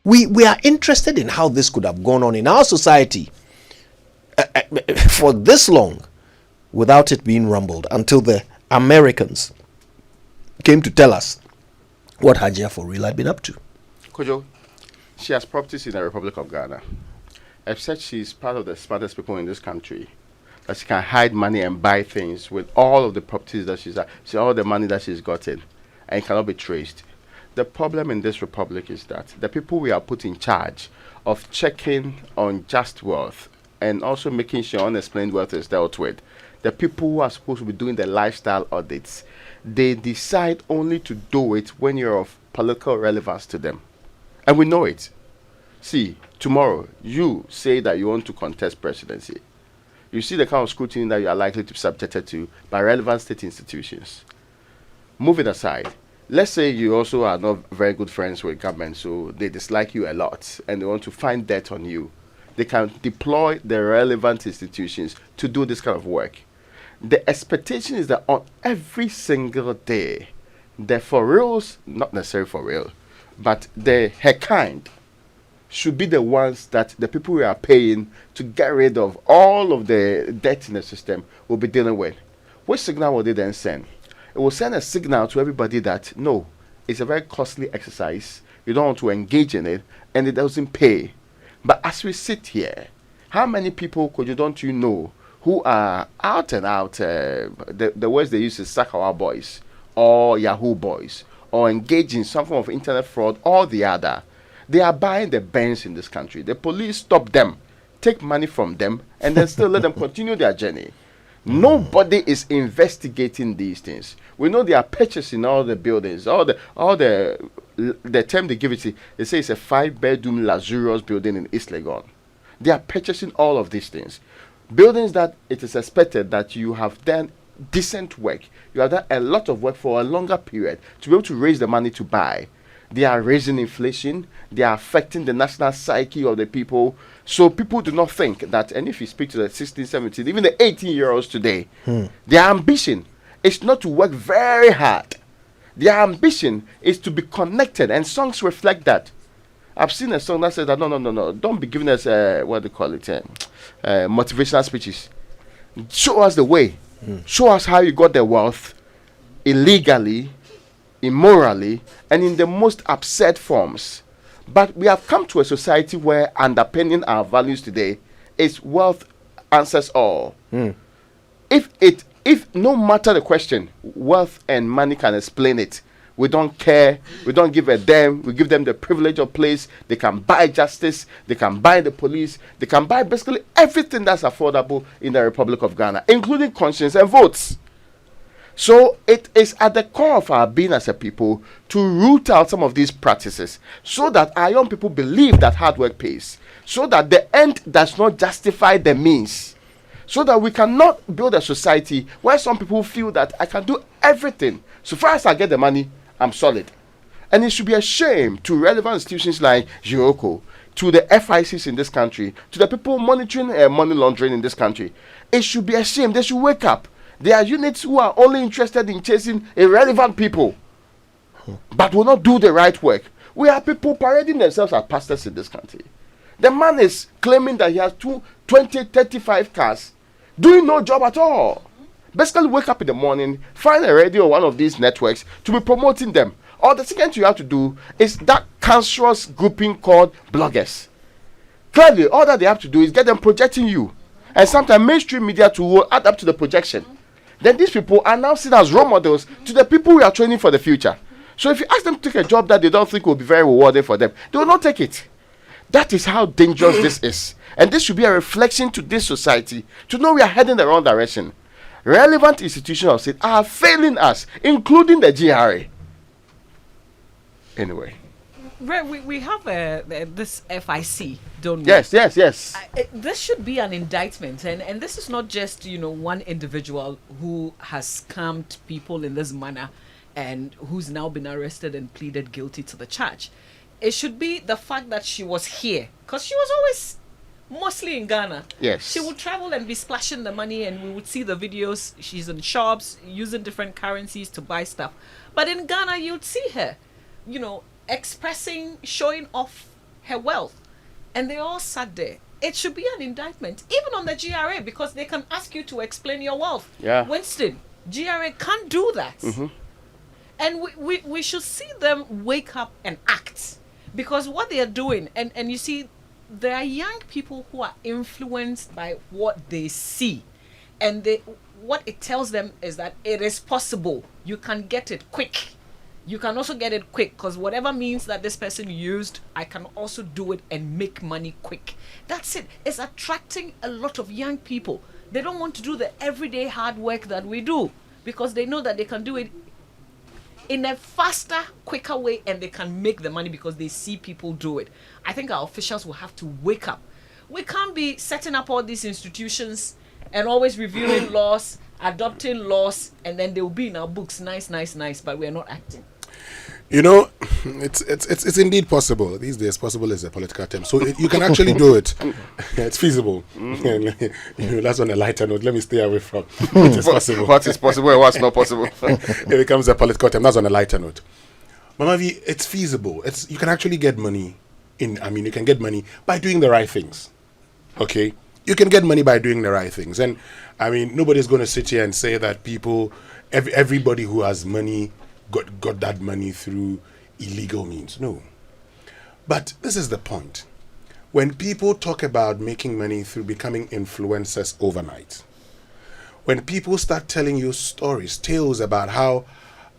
We are interested in how this could have gone on in our society for this long without it being rumbled until the Americans came to tell us what Hajia4Real had been up to. Kojo, she has properties in the Republic of Ghana. I've said she's part of the smartest people in this country. That she can hide money and buy things with all of the properties that she's all the money that she's gotten, and it cannot be traced. The problem in this republic is that the people we are put in charge of checking on just wealth and also making sure unexplained wealth is dealt with, the people who are supposed to be doing the lifestyle audits, they decide only to do it when you're of political relevance to them. And we know it. See, tomorrow, you say that you want to contest presidency. You see the kind of scrutiny that you are likely to be subjected to by relevant state institutions. Moving aside, let's say you also are not very good friends with government, so they dislike you a lot and they want to find dirt on you. They can deploy the relevant institutions to do this kind of work. The expectation is that on every single day, the for reals, not necessarily for real, but her kind should be the ones that the people we are paying to get rid of all of the debt in the system will be dealing with. Which signal will they then send? It will send a signal to everybody that no, it's a very costly exercise, you don't want to engage in it, and it doesn't pay. But as we sit here, how many people don't you know who are out and out, the words they use is Sakawa boys or Yahoo boys, or engage in some form of internet fraud or the other? They are buying the banks in this country. The police stop them, take money from them, and then still let them continue their journey. Nobody is investigating these things. We know they are purchasing all the buildings, all the term they give it, they say it's a 5-bedroom luxurious building in East Legon. They are purchasing all of these things. Buildings that it is expected that you have done decent work. You have done a lot of work for a longer period to be able to raise the money to buy. They are raising inflation. They are affecting the national psyche of the people. So people do not think that, and if you speak to the 16, 17, even the 18-year-olds today, their ambition is not to work very hard. Their ambition is to be connected, and songs reflect that. I've seen a song that says that no, don't be giving us motivational speeches. Show us the way. Show us how you got the wealth illegally, immorally, and in the most absurd forms. But we have come to a society where underpinning our values today is wealth answers all. If no matter the question, wealth and money can explain it, we don't care, we don't give a damn, we give them the privilege of place, they can buy justice, they can buy the police, they can buy basically everything that's affordable in the Republic of Ghana, including conscience and votes. So it is at the core of our being as a people to root out some of these practices so that our young people believe that hard work pays, so that the end does not justify the means, so that we cannot build a society where some people feel that I can do everything. So far as I get the money, I'm solid. And it should be a shame to relevant institutions like Jiroko, to the FICs in this country, to the people monitoring money laundering in this country. It should be a shame. They should wake up. There are units who are only interested in chasing irrelevant people, but will not do the right work. We have people parading themselves as pastors in this country. The man is claiming that he has 20, 35 cars, doing no job at all. Basically, wake up in the morning, find a radio or one of these networks to be promoting them. Or the second thing you have to do is that cancerous grouping called bloggers. Clearly, all that they have to do is get them projecting you. And sometimes mainstream media will add up to the projection. Then these people are now seen as role models to the people we are training for the future. So if you ask them to take a job that they don't think will be very rewarding for them, they will not take it. That is how dangerous this is. And this should be a reflection to this society to know we are heading the wrong direction. Relevant institutions of state are failing us, including the GRA. Anyway. Right, we have this FIC, don't we? Yes. This should be an indictment, and this is not just one individual who has scammed people in this manner and who's now been arrested and pleaded guilty to the charge. It should be the fact that she was here, because she was always mostly in Ghana. Yes. She would travel and be splashing the money, and we would see the videos. She's in shops using different currencies to buy stuff. But in Ghana, you'd see her, expressing, showing off her wealth. And they all sat there. It should be an indictment, even on the GRA, because they can ask you to explain your wealth. Yeah. Winston, GRA can't do that. And we should see them wake up and act. Because what they are doing, and you see, there are young people who are influenced by what they see. And what it tells them is that it is possible. You can get it quick. You can also get it quick, because whatever means that this person used, I can also do it and make money quick. That's it. It's attracting a lot of young people. They don't want to do the everyday hard work that we do, because they know that they can do it in a faster, quicker way, and they can make the money because they see people do it. I think our officials will have to wake up. We can't be setting up all these institutions and always reviewing laws, adopting laws, and then they will be in our books, nice, but we're not acting. You know, it's indeed possible. These days, possible is a political term. So you can actually do it. It's feasible. You know, that's on a lighter note. Let me stay away from it is possible. What is possible and what's not possible? It becomes a political term. That's on a lighter note. Mama V, it's feasible. You can actually get money you can get money by doing the right things. Okay? You can get money by doing the right things. And, nobody's going to sit here and say that everybody who has money got that money through illegal means. No. But this is the point. When people talk about making money through becoming influencers overnight, when people start telling you stories, tales about how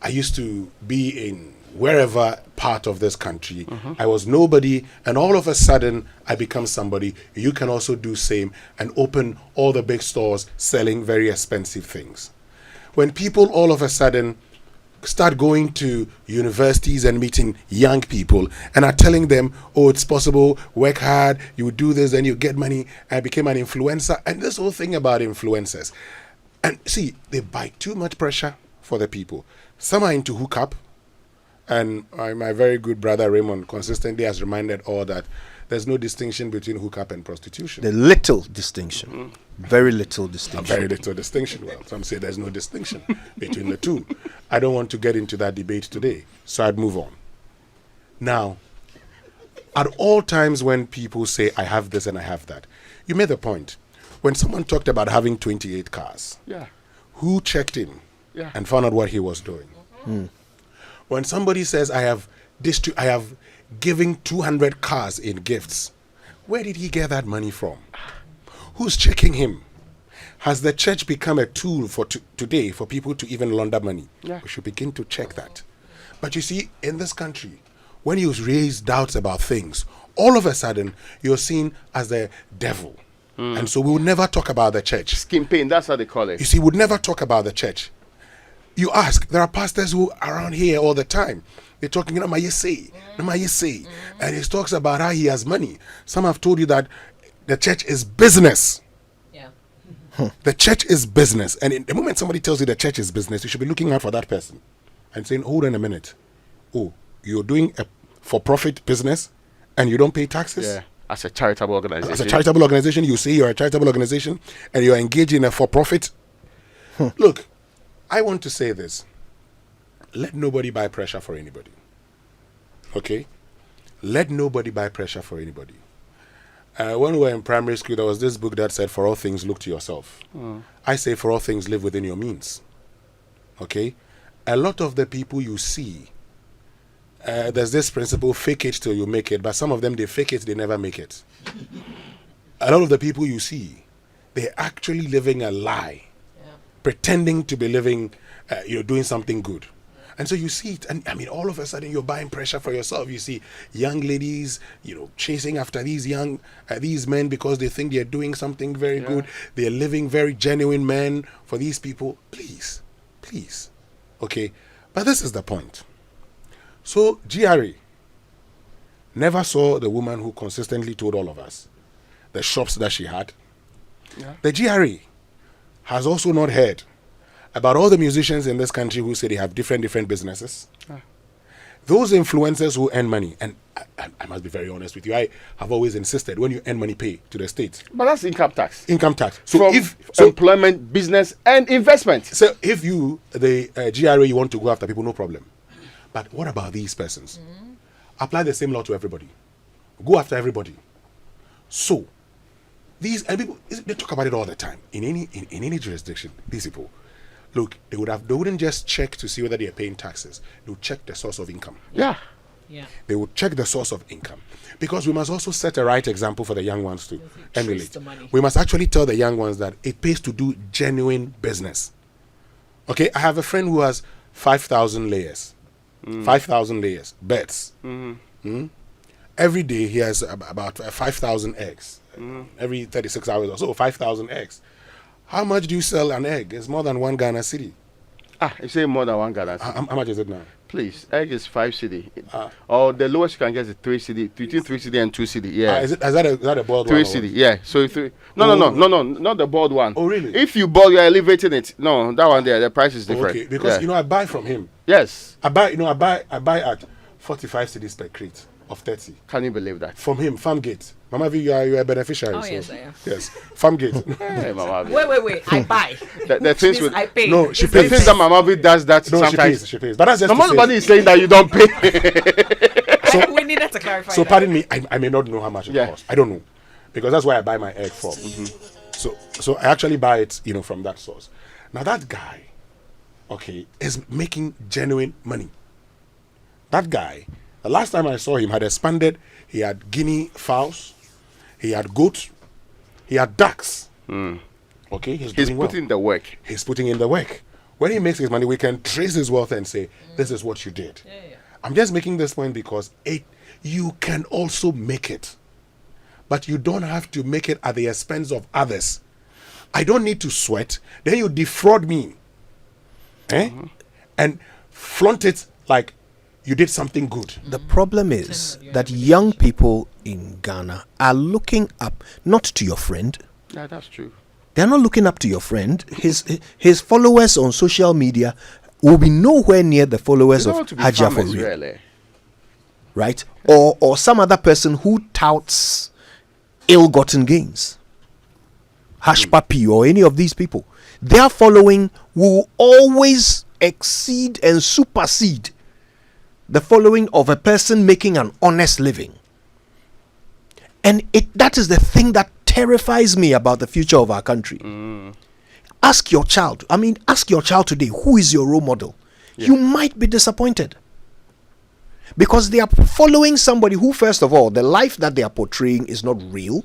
I used to be in wherever part of this country, I was nobody, and all of a sudden I become somebody, you can also do same and open all the big stores selling very expensive things. When people all of a sudden start going to universities and meeting young people and are telling them, oh, it's possible, work hard, you do this, then you get money. I became an influencer. And this whole thing about influencers. And see, they buy too much pressure for the people. Some are into hookup. And my very good brother Raymond consistently has reminded all that there's no distinction between hookup and prostitution. The little distinction. Very little distinction. A very little distinction. Well, some say there's no distinction between the two. I don't want to get into that debate today, so I'd move on. Now, at all times when people say, I have this and I have that, you made the point. When someone talked about having 28 cars, who checked in and found out what he was doing? When somebody says, I have given 200 cars in gifts, where did he get that money from? Who's checking him? Has the church become a tool for today for people to even launder money? We should begin to check that. But you see, in this country, when you raise doubts about things, all of a sudden, you're seen as the devil. And so we would never talk about the church. Skimping, that's how they call it. You see, we would never talk about the church. You ask, there are pastors who are around here all the time. They're talking, and he talks about how he has money. Some have told you that the church is business. The church is business. And in the moment somebody tells you the church is business, you should be looking out for that person and saying, hold on a minute. Oh, you're doing a for-profit business and you don't pay taxes? Yeah, as a charitable organization. As a charitable organization, you say you're a charitable organization and you're engaged in a for-profit. Look, I want to say this. Let nobody buy pressure for anybody. Okay? Let nobody buy pressure for anybody. When we were in primary school, there was this book that said, for all things, look to yourself. I say, for all things, live within your means. Okay? A lot of the people you see, there's this principle, fake it till you make it, but some of them, they fake it, they never make it. A lot of the people you see, they're actually living a lie, pretending to be living, doing something good. And so you see it, and all of a sudden you're buying pressure for yourself. You see young ladies, chasing after these men because they think they're doing something very good. They're living very genuine men for these people. Please. Okay? But this is the point. So GRA never saw the woman who consistently told all of us the shops that she had. The GRA has also not heard about all the musicians in this country who say they have different businesses. Those influencers who earn money, and I must be very honest with you, I have always insisted when you earn money, pay to the state. But that's income tax. Income tax. So employment, business, and investment. So if you, the GRA, you want to go after people, no problem. But what about these persons? Apply the same law to everybody. Go after everybody. So, these and people, they talk about it all the time. In any jurisdiction, these people, look, they wouldn't just check to see whether they are paying taxes. They would check the source of income. Yeah. Yeah. They would check the source of income, because we must also set a right example for the young ones to emulate. the money. We must actually tell the young ones that it pays to do genuine business. Okay, I have a friend who has 5,000 layers, 5,000 layers, beds. Every day he has about 5,000 eggs. Every 36 hours or so, 5,000 eggs. How much do you sell an egg? It's more than 1 Ghana city. You say more than 1 Ghana. How much is it now? Please, egg is 5 cedi. Or the lowest you can get is 3 cedi, between 3 cedi and 2 cedi. Yeah. Is that a boiled 3 one? cedi. Yeah. So if no, not the boiled one. Oh, really? If you boil, you're elevating it. No, that one there, the price is different. Okay, because Yeah. I buy from him. Yes. I buy at 45 cedis per crate of 30 Can you believe that? from him, Farmgate. Mama V, you are a beneficiary. Oh, so- yes, I am. Yes, Farmgate. Hey, Mama. Wait. I buy. The Which things means with I pay. No, she It's the pays. things that Mama V does that No, sometimes. she pays. But that's just No, to say- nobody is saying that you don't pay. we needed to clarify. So that. pardon me, I may not know how much it Yeah. costs. I don't know, because that's where I buy my egg from. So I actually buy it, from that source. Now that guy, okay, is making genuine money. That guy, the last time I saw him, had expanded. He had guinea fowls, he had goats, he had ducks. Okay, he's He's doing well. putting the work. He's putting in the work. When he makes his money, we can trace his wealth and say, this is what you did. Yeah. I'm just making this point because you can also make it. But you don't have to make it at the expense of others. I don't need to sweat. Then you defraud me. And flaunt it like you did something good. The problem is that young people in Ghana are looking up not to your friend. Yeah, that's true. They're not looking up to your friend. His followers on social media will be nowhere near the followers You of don't want to be Hajia4Real, famous, really. right? Or some other person who touts ill-gotten gains. Hush Papi or any of these people. Their following will always exceed and supersede the following of a person making an honest living. And that is the thing that terrifies me about the future of our country. Ask your child today, who is your role model? You might be disappointed, because they are following somebody who, first of all, the life that they are portraying is not real.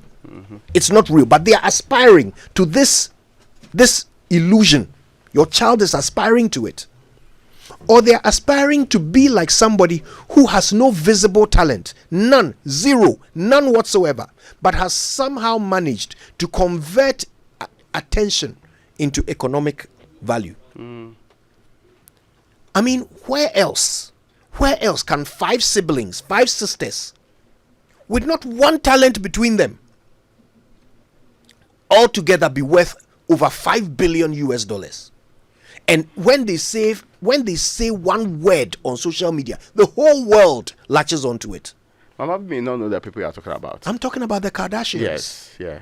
It's not real, but they are aspiring to this illusion. Your child is aspiring to it. Or they are aspiring to be like somebody who has no visible talent, none, zero, none whatsoever, but has somehow managed to convert attention into economic value. I mean, where else can 5 siblings, 5 sisters, with not one talent between them, altogether be worth over $5 billion US? And when they say one word on social media, the whole world latches onto it. Mama may not know the people you are talking about. I'm talking about the Kardashians. Yes, yeah.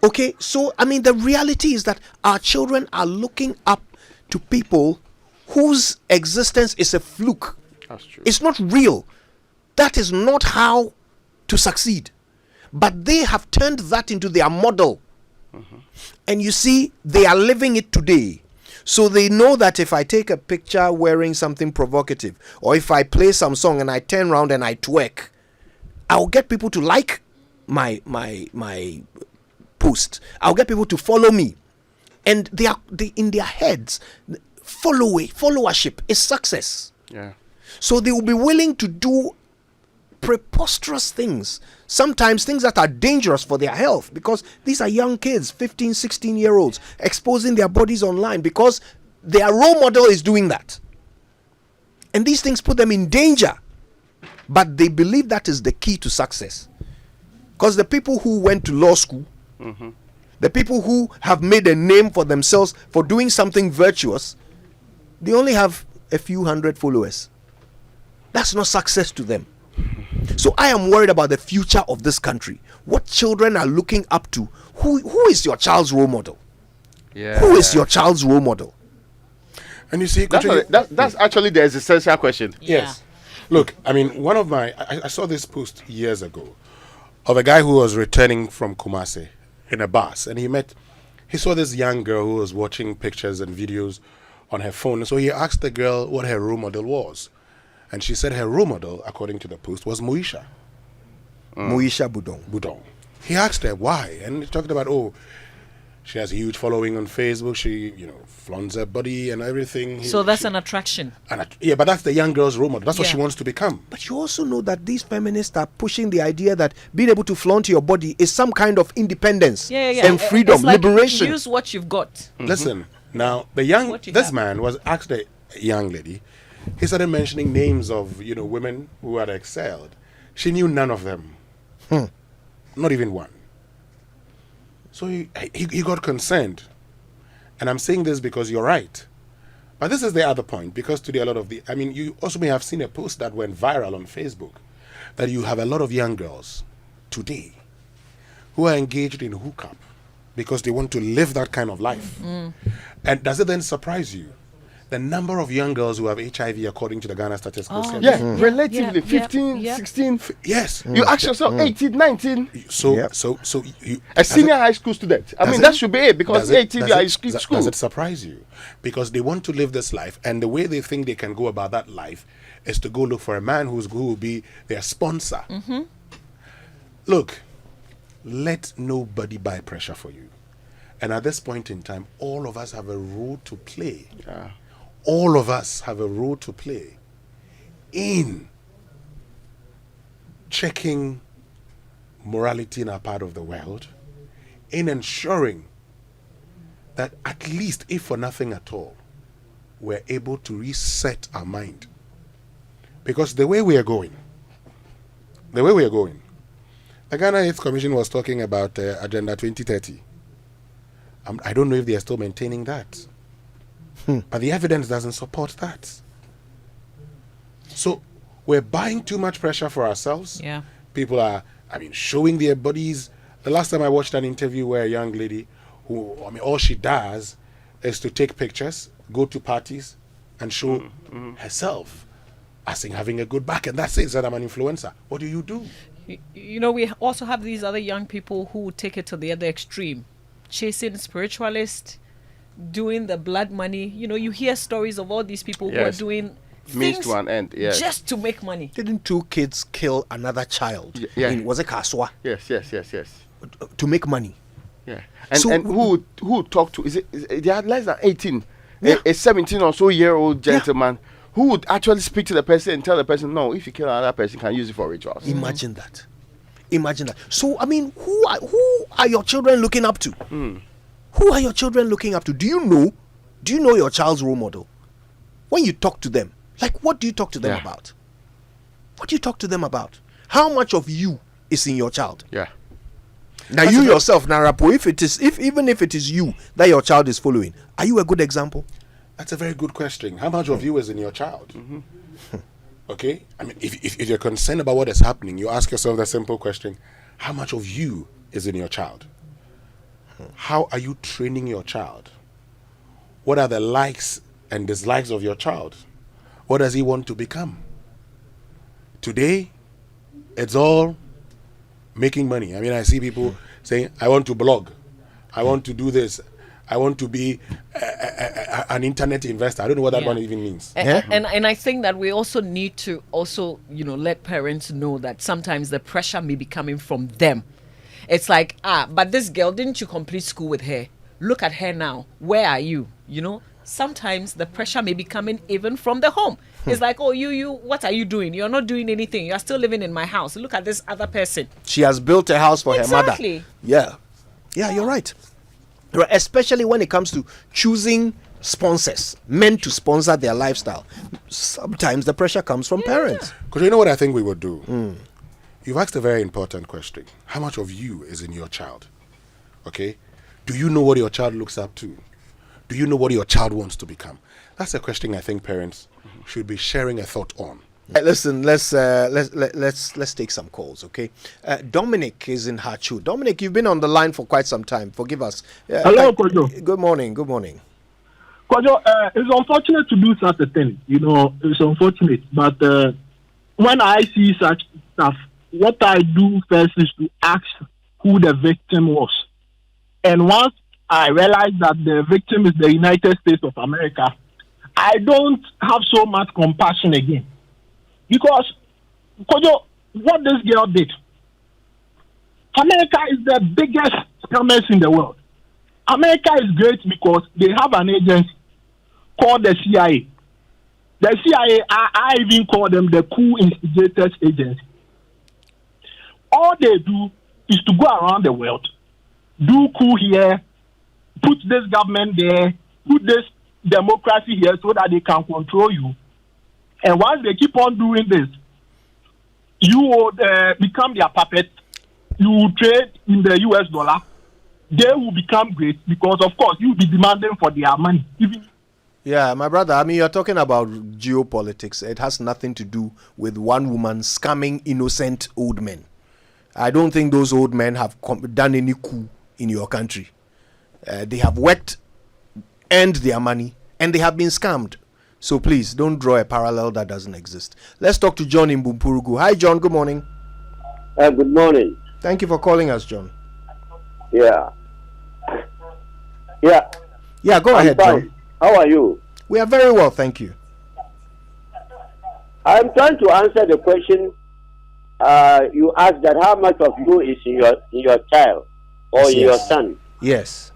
Okay, so I mean, the reality is that our children are looking up to people whose existence is a fluke. That's true. It's not real. That is not how to succeed. But they have turned that into their model. And you see, they are living it today. So they know that if I take a picture wearing something provocative, or if I play some song and I turn around and I twerk, I'll get people to like my post. I'll get people to follow me. And they in their heads, followership is success. Yeah. So they will be willing to do preposterous things, sometimes things that are dangerous for their health, because these are young kids, 15, 16-year-olds, exposing their bodies online because their role model is doing that. And these things put them in danger. But they believe that is the key to success. Because the people who went to law school, the people who have made a name for themselves for doing something virtuous, they only have a few hundred followers. That's not success to them. So I am worried about the future of this country. What children are looking up to. Who is your child's role model? Yeah. Who is your child's role model? And you see, That's actually the existential question. Yeah. yes. Look, I mean, I saw this post years ago of a guy who was returning from Kumasi in a bus, and he saw this young girl who was watching pictures and videos on her phone. So he asked the girl what her role model was. And she said her role model, according to the post, was Moesha. Moesha Budong. Budong. He asked her why, and he talked about, she has a huge following on Facebook. She, flaunts her body and everything. So that's an attraction. Yeah, but that's the young girl's role model. That's what Yeah. she wants to become. But you also know that these feminists are pushing the idea that being able to flaunt your body is some kind of independence and freedom, It's like liberation. use what you've got. Listen, now What you this have. man was asked a young lady. He started mentioning names of women who had excelled. She knew none of them, not even one. So he got concerned, and I'm saying this because you're right. But this is the other point, because today you also may have seen a post that went viral on Facebook that you have a lot of young girls today who are engaged in hookup because they want to live that kind of life. And does it then surprise you the number of young girls who have HIV according to the Ghana Statistical Service? Yeah, relatively, yeah, 15, yeah. 16. Yes. You ask yourself, 18, 19. So Yep. so you A senior high school student. I mean, that should be it, because 18 you are in school. Does it surprise you? Because they want to live this life, and the way they think they can go about that life is to go look for a man who will be their sponsor. Look, let nobody buy pressure for you. And at this point in time, all of us have a role to play. Yeah. All of us have a role to play in checking morality in our part of the world, in ensuring that at least, if for nothing at all, we're able to reset our mind. Because the way we are going, the Ghana Youth Commission was talking about Agenda 2030. I don't know if they are still maintaining that. But the evidence doesn't support that. So we're buying too much pressure for ourselves. Yeah. People are, showing their bodies. The last time I watched an interview where a young lady who, all she does is to take pictures, go to parties, and show herself as in having a good back. And that says that I'm an influencer. What do you do? We also have these other young people who take it to the other extreme, chasing spiritualists, doing the blood money. You hear stories of all these people who are Yes. doing Means things to an end, yes. just to make money. Didn't two kids kill another child? Yeah. Was it Kaswa? Yes. To make money. Yeah. And, So- and who would talk to, they are less than 18. Yeah. A 17 or so year old gentleman who would actually speak to the person and tell the person, no, if you kill another person, you can use it for rituals. Imagine that. So, who are your children looking up to? Who are your children looking up to? Do you know your child's role model? When you talk to them, what do you talk to them Yeah. about? What do you talk to them about? How much of you is in your child? Yeah. Now, you yourself, Narapo, even if it is you that your child is following, are you a good example? That's a very good question. How much of you is in your child? Okay? If you're concerned about what is happening, you ask yourself the simple question, how much of you is in your child? How are you training your child? What are the likes and dislikes of your child? What does he want to become? Today, it's all making money. I see people saying, I want to blog. I want to do this. I want to be an internet investor. I don't know what that Yeah. one even means. And I think that we also need to let parents know that sometimes the pressure may be coming from them. It's like, but this girl, didn't you complete school with her? Look at her now. Where are you? Sometimes the pressure may be coming even from the home. It's like, oh, you, what are you doing? You're not doing anything. You're still living in my house. Look at this other person. She has built a house for her mother. Exactly. Yeah, you're right. Especially when it comes to choosing sponsors, men to sponsor their lifestyle. Sometimes the pressure comes from parents. Because you know what I think we would do? You've asked a very important question. How much of you is in your child? Okay? Do you know what your child looks up to? Do you know what your child wants to become? That's a question I think parents should be sharing a thought on. Listen, let's take some calls, okay? Dominic is in Hachu. Dominic, you've been on the line for quite some time. Forgive us. Hello, Kojo. Good morning. Good morning. Kojo, it's unfortunate to do such a thing. It's unfortunate, but when I see such stuff, what I do first is to ask who the victim was. And once I realize that the victim is the United States of America, I don't have so much compassion again. Because, Kojo, what this girl did, America is the biggest scammers in the world. America is great because they have an agency called the CIA. The CIA, I even call them the coup instigators agency. All they do is to go around the world, do coup here, put this government there, put this democracy here so that they can control you. And once they keep on doing this, you will become their puppet. You will trade in the US dollar. They will become great because, of course, you will be demanding for their money. Yeah, my brother, I mean, you're talking about geopolitics. It has nothing to do with one woman scamming innocent old men. I don't think those old men have done any coup in your country. They have worked, earned their money, and they have been scammed. So please, don't draw a parallel that doesn't exist. Let's talk to John in Bumpurugu. Hi, John. Good morning. Good morning. Thank you for calling us, John. Yeah. Yeah, go ahead, fine. John. How are you? We are very well, thank you. I'm trying to answer the question you asked, that how much of you is in your child or in your son. Yes.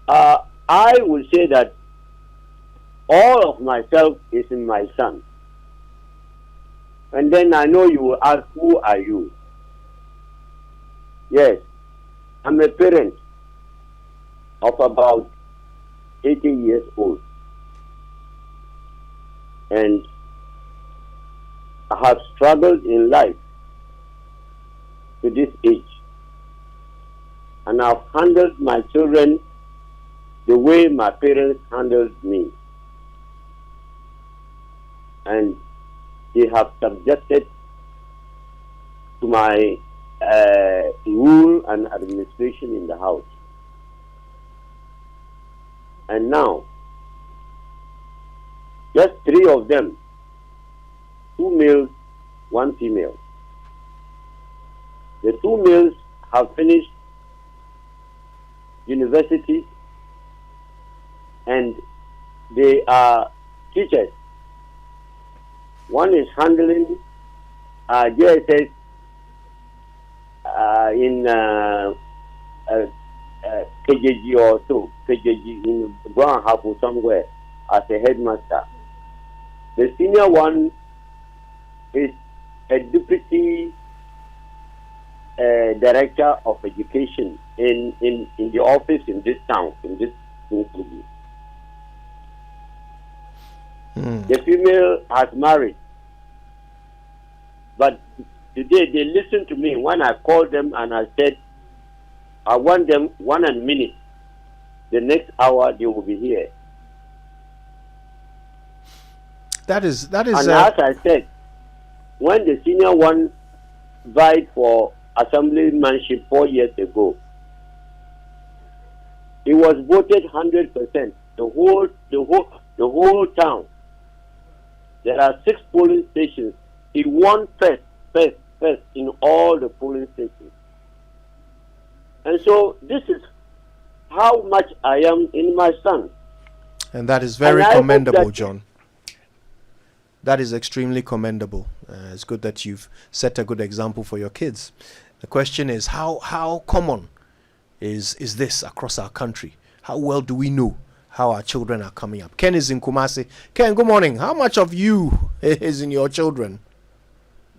I will say that all of myself is in my son. And then I know you will ask, who are you? Yes, I'm a parent of about 80 years old. And I have struggled in life to this age. And I've handled my children the way my parents handled me. And they have subjected to my rule and administration in the house. And now, just 3 of them, 2 males, 1 female. The 2 males have finished university and they are teachers. One is handling JSS in KJG or so, KJG in Brown Harbour somewhere as a headmaster. The senior one is a deputy director of education in the office in this town, in this city. The female has married, but today they listened to me when I called them and I said, I want them 1 minute. The next hour they will be here. That is. And as I said, when the senior one vied for assemblymanship 4 years ago, he was voted 100%. The whole town. There are 6 polling stations. He won first in all the polling stations. And so this is how much I am in my son. And that is very commendable, John. That is extremely commendable. It's good that you've set a good example for your kids. The question is, how common is this across our country? How well do we know how our children are coming up? Ken is in Kumasi. Ken, good morning. How much of you is in your children?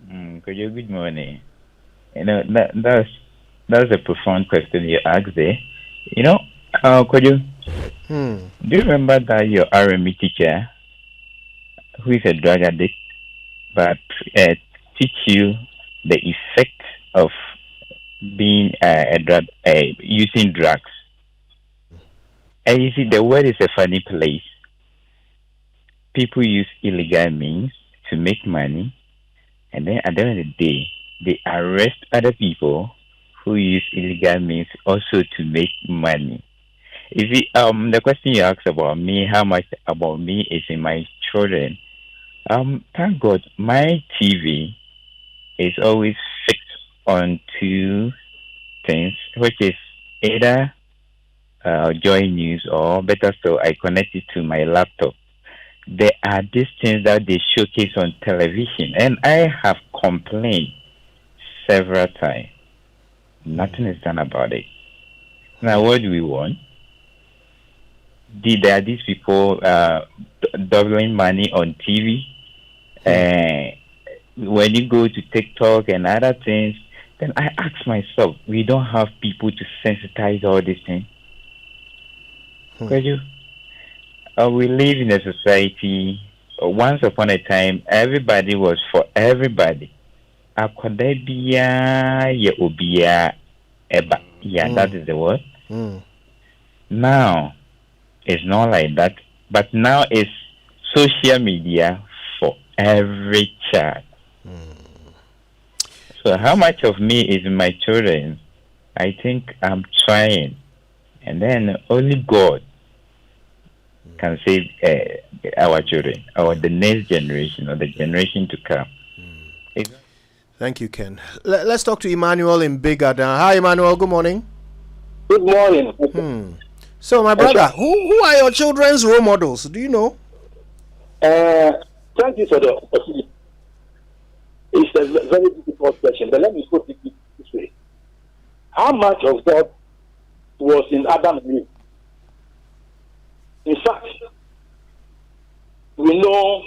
Good morning. You know, that's a profound question you asked there. You know, do you remember that your RME teacher, who is a drug addict, but teach you the effect of being using drugs? And you see, the world is a funny place. People use illegal means to make money, and then at the end of the day, they arrest other people who use illegal means also to make money. You see, the question you asked about me, how much about me is in my children, Thank God, my TV is always fixed on two things, which is either Joy News or better still, I connect it to my laptop. There are these things that they showcase on television, and I have complained several times. Nothing is done about it. Now, what do we want? There are these people doubling money on TV. When you go to TikTok and other things, then I ask myself, we don't have people to sensitize all these things. Could you? We live in a society. Once upon a time, everybody was for everybody. Yeah, that is the word. Now, it's not like that. But now it's social media for every child. So how much of me is my children? I think I'm trying. And then only God can save our children, or the next generation, or the generation to come. Thank you, Ken. Let's talk to Emmanuel in Big Ada. Hi, Emmanuel. Good morning. Good morning. So, my brother, who are your children's role models? Do you know? Thank you for the opportunity. It's a very difficult question, but let me put it this way. How much of God was in Adam and Eve? In fact, we know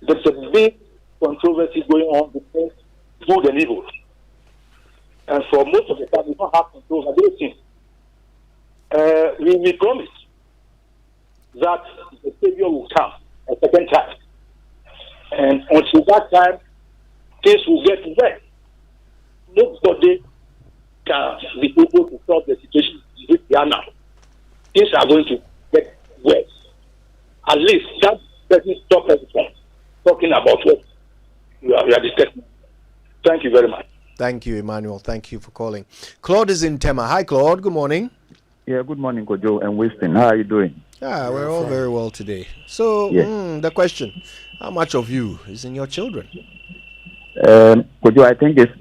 there's a big controversy going on between good and evil. And for most of the time, we don't have control over those things. We promise that the Savior will come a second time. And until that time, things will get worse. Nobody can be able to solve the situation which they are now. Things are going to get worse. At least that doesn't stop us from talking about what we are discussing. Thank you very much. Thank you, Emmanuel. Thank you for calling. Claude is in Tema. Hi, Claude. Good morning. Yeah, good morning, Kojo and Winston. How are you doing? Yeah, we're all very well today. So, the question, how much of you is in your children? Kojo, I think it's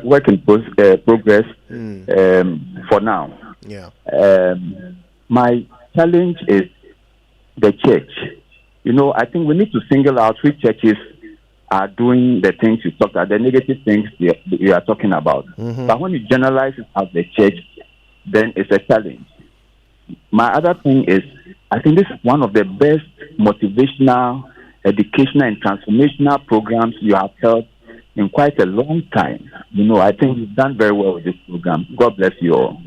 work in progress for now. Yeah. My challenge is the church. I think we need to single out which churches are doing the things you talked about, the negative things you are talking about. But when you generalize it as the church, then it's a challenge. My other thing is, I think this is one of the best motivational, educational, and transformational programs you have held in quite a long time. I think you've done very well with this program. God bless you all.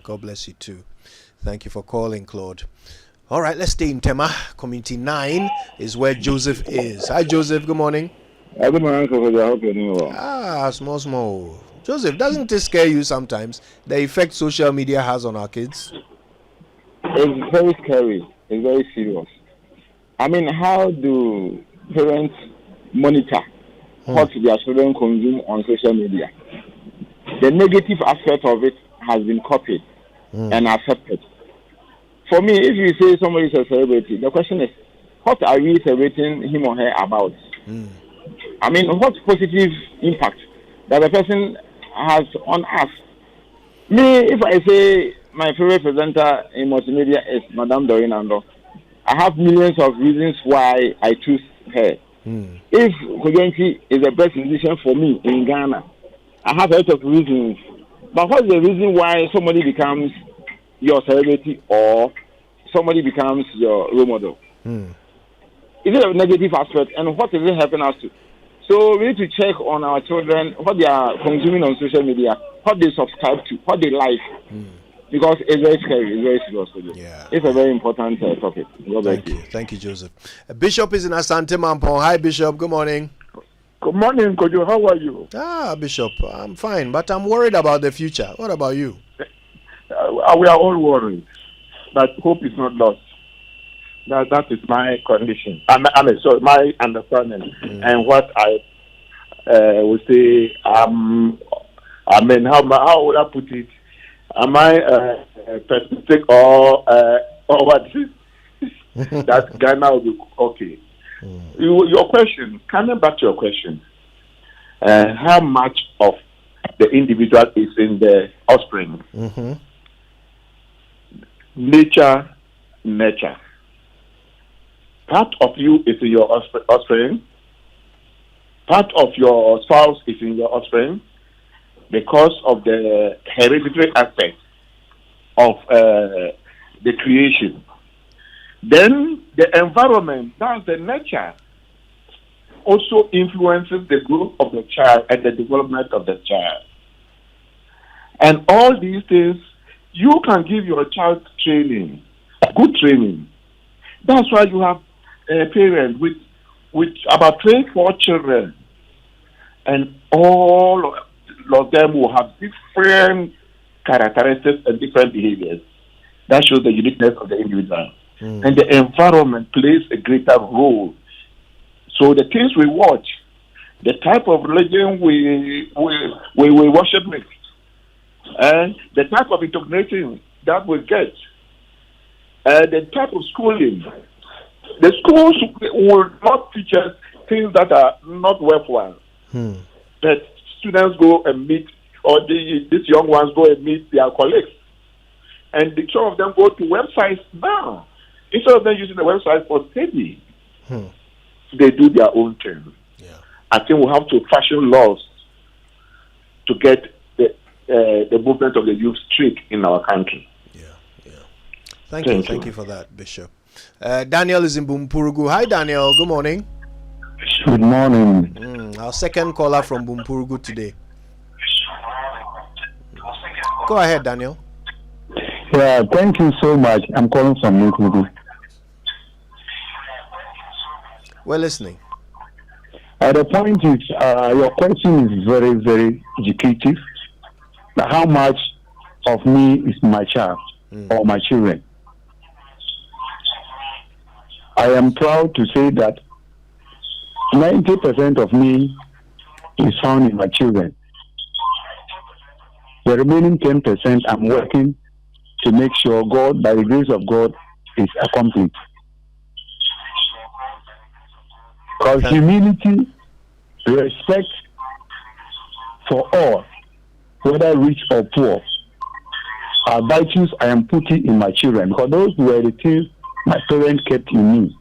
God bless you too. Thank you for calling, Claude. All right, let's stay in Tema. Community 9 is where Joseph is. Hi, Joseph. Good morning. Good morning, Uncle. I hope you're doing well. Small. Joseph, doesn't it scare you sometimes, the effect social media has on our kids? It's very scary. It's very serious. I mean, how do parents monitor what their children consume on social media? The negative aspect of it has been copied and accepted. For me, if you say somebody is a celebrity, the question is, what are we celebrating him or her about? I mean, what positive impact that the person has on us? Me, if I say my favorite presenter in multimedia is Madame Doreen Ando, I have millions of reasons why I choose her. If Kojonti is the best musician for me in Ghana, I have a lot of reasons. But what's the reason why somebody becomes your celebrity or somebody becomes your role model? Is it a negative aspect? And what is it helping us to? So we need to check on our children, what they are consuming on social media, what they subscribe to, what they like. Because it's very scary, it's very serious. Yeah. It's a very important topic. Thank you. Thank you, Joseph. Bishop is in Asante Mampong. Hi, Bishop. Good morning. Good morning, Kojo. How are you? Bishop, I'm fine, but I'm worried about the future. What about you? We are all worried, but hope is not lost. That is my condition. Sorry, my understanding and what I would say. How would I put it? Am I pessimistic or what? That Ghana will be okay? Your question, coming back to your question, how much of the individual is in the offspring? Nature. Part of you is in your offspring. Part of your spouse is in your offspring because of the hereditary aspect of the creation. Then the environment, that's the nature, also influences the growth of the child and the development of the child. And all these things, you can give your child training, good training. That's why you have a parent with about 3-4 children, and all of them will have different characteristics and different behaviors. That shows the uniqueness of the individual. And the environment plays a greater role. So the things we watch, the type of religion we worship with, and the type of indoctrination that we get, the type of schooling. The schools will not teach us things that are not worthwhile. That students go and meet, or these young ones go and meet their colleagues. And the two of them go to websites now. Instead of them using the website for study, they do their own thing. I think we have to fashion laws to get the movement of the youth straight in our country. Thank you for that, Bishop. Daniel is in Bumpurugu. Hi, Daniel. Good morning. Good morning. Our second caller from Bumpurugu today. Go ahead, Daniel. Yeah, thank you so much. I'm calling from Bumpurugu. We're listening. The point is, your question is very, very educative. How much of me is my child or my children? I am proud to say that 90% of me is found in my children. The remaining 10% I'm working to make sure God, by the grace of God, is accomplished. Because humility, respect for all, whether rich or poor, are virtues I am putting in my children. Because those were the things my parents kept in me.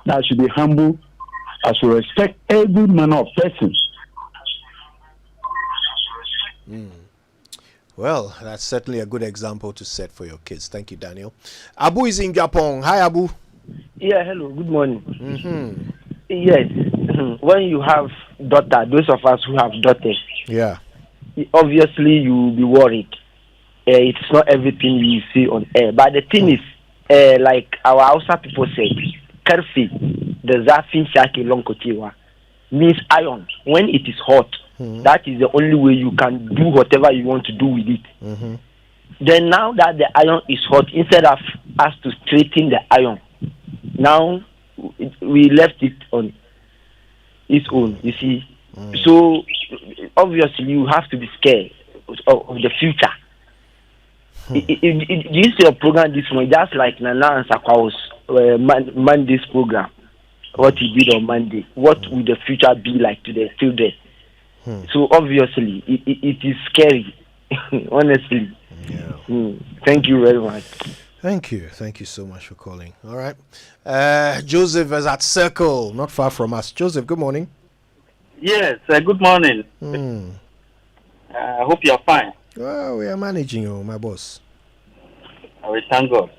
Now I should be humble. I should respect every manner of person. Well, that's certainly a good example to set for your kids. Thank you, Daniel. Abu is in Japan. Hi, Abu. Yeah, hello. Good morning. Yes. When you have daughter, those of us who have daughters, obviously you will be worried. It's not everything you see on air. But the thing is, like our Hausa people say, Karfi, the Zafin Shaki Lonkotiwa, means iron. When it is hot, that is the only way you can do whatever you want to do with it. Then now that the iron is hot, instead of us to straighten the iron, now we left it on its own, you see. So obviously you have to be scared of the future. This your program this morning, just like Nana and Sakwa's Monday's program, what he did on Monday. What will the future be like to the children? So obviously it is scary, honestly. Thank you very much. Thank you so much for calling. All right, Joseph is at Circle, not far from us. Joseph, good morning. Yes, good morning. I hope you're fine. Well, we are managing you, my boss. We thank God.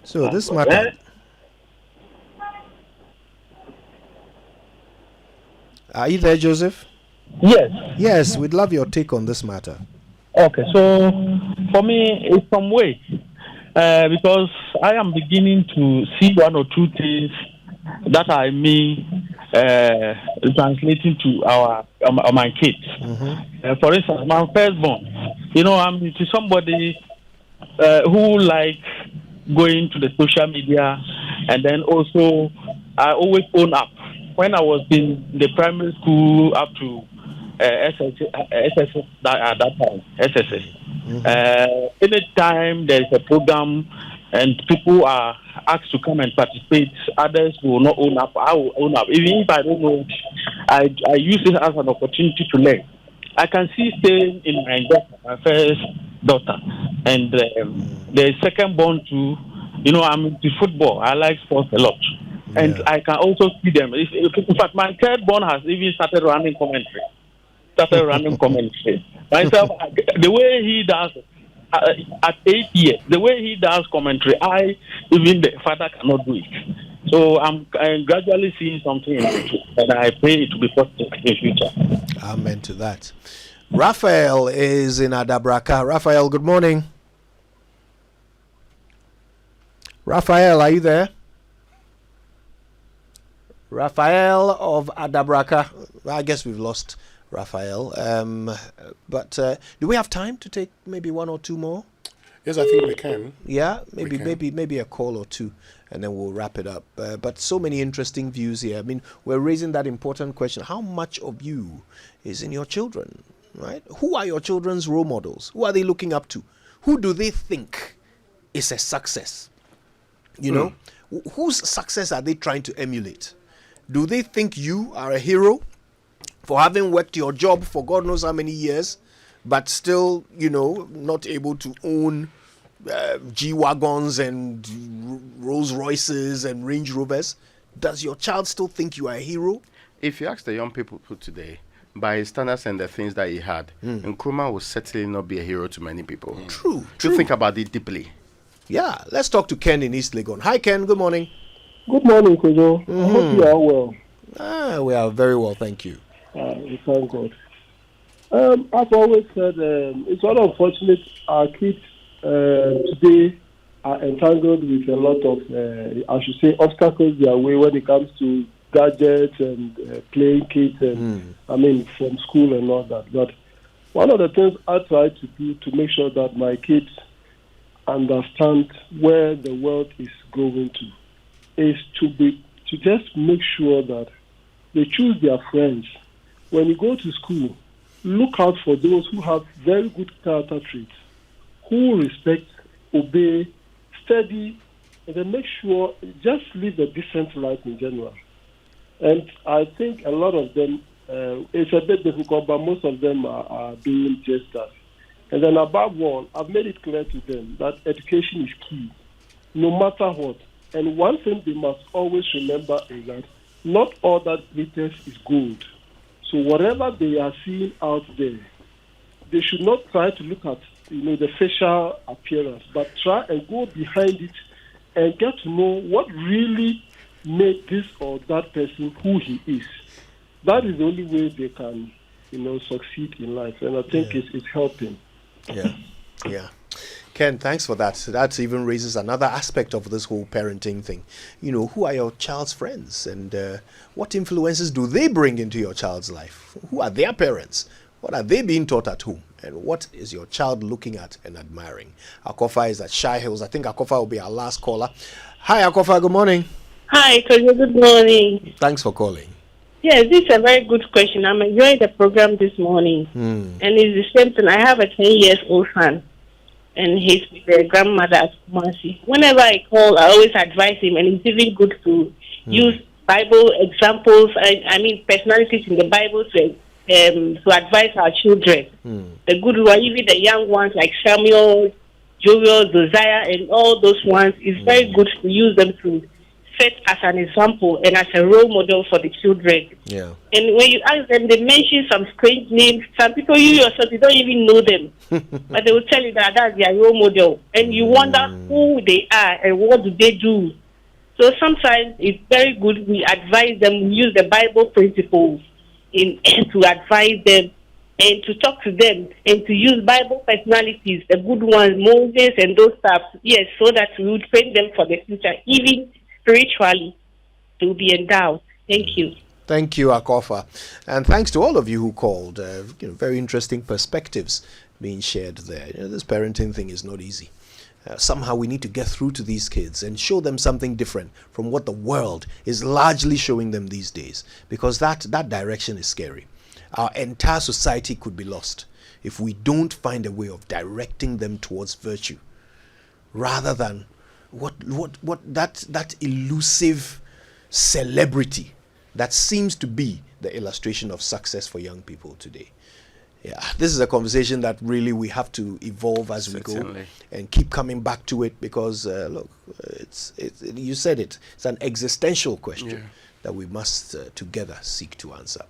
So this matter. Are you there, Joseph? Yes. Yes, we'd love your take on this matter. Okay, so for me, it's some way because I am beginning to see one or two things that I mean translating to my kids. For instance, my firstborn, I'm to somebody who like going to the social media, and then also I always own up. When I was in the primary school up to SSS at that time, SSS. Anytime there is a program and people are asked to come and participate. Others will not own up. I will own up. Even if I don't know, I use it as an opportunity to learn. I can see staying in my daughter, my first daughter, and the second born too. You know, I'm into football. I like sports a lot. And I can also see them. In fact, my third born has even started running commentary. Myself, the way he does at 8 years, the way he does commentary, even the father cannot do it. So I'm gradually seeing something in it, and I pray it to be positive in the future. Amen to that. Raphael is in Adabraka. Raphael, good morning. Raphael, are you there? Raphael of Adabraka. I guess we've lost Raphael. But do we have time to take maybe one or two more? Yes, I think we can. Yeah, maybe a call or two, and then we'll wrap it up. But so many interesting views here. I mean, we're raising that important question: how much of you is in your children? Right? Who are your children's role models? Who are they looking up to? Who do they think is a success? You know, whose success are they trying to emulate? Do they think you are a hero for having worked your job for God knows how many years, but still, you know, not able to own G-Wagons and Rolls Royces and Range Rovers? Does your child still think you are a hero? If you ask the young people today, by his standards and the things that he had, Nkrumah will certainly not be a hero to many people. True. You think about it deeply. Yeah, let's talk to Ken in East Legon. Hi, Ken. Good morning. Good morning, Kojo. I hope you are well. We are very well, thank you. We thank God. I've always said it's not unfortunate our kids today are entangled with a lot of, I should say, obstacles their way when it comes to gadgets and playing kits and, from school and all that. But one of the things I try to do to make sure that my kids understand where the world is going to is to just make sure that they choose their friends. When you go to school, look out for those who have very good character traits, who respect, obey, study, and then make sure just live a decent life in general. And I think a lot of them, it's a bit difficult, but most of them are doing just that. And then above all, I've made it clear to them that education is key, no matter what. And one thing they must always remember is that not all that glitters is gold. So whatever they are seeing out there, they should not try to look at the facial appearance, but try and go behind it and get to know what really made this or that person who he is. That is the only way they can, succeed in life. And I think it's helping. Yeah. Ken, thanks for that. That even raises another aspect of this whole parenting thing. Who are your child's friends, and what influences do they bring into your child's life? Who are their parents? What are they being taught at home? And what is your child looking at and admiring? Akofa is at Shy Hills. I think Akofa will be our last caller. Hi, Akofa. Good morning. Hi, Kojo. Good morning. Thanks for calling. Yes, this is a very good question. I'm enjoying the program this morning. And it's the same thing. I have a 10-year-old son, and he's with their grandmother at Kumasi. Whenever I call, I always advise him, and it's even good to use Bible examples, personalities in the Bible to advise our children. The good one, even the young ones like Samuel, Joel, Josiah, and all those ones, it's very good to use them to set as an example and as a role model for the children. Yeah. And when you ask them, they mention some strange names. Some people, you yourself, you don't even know them. But they will tell you that that's their role model. And you wonder who they are and what do they do. So sometimes it's very good we advise them, we use the Bible principles to advise them and to talk to them and to use Bible personalities, the good ones, Moses and those stuff, yes, so that we would train them for the future, even spiritually, to be endowed. Thank you. Thank you, Akofa. And thanks to all of you who called. Very interesting perspectives being shared there. This parenting thing is not easy. Somehow we need to get through to these kids and show them something different from what the world is largely showing them these days, because that direction is scary. Our entire society could be lost if we don't find a way of directing them towards virtue rather than that elusive celebrity that seems to be the illustration of success for young people today. Yeah, this is a conversation that really we have to evolve as we go and keep coming back to it, because look, you said it, it's an existential question that we must together seek to answer.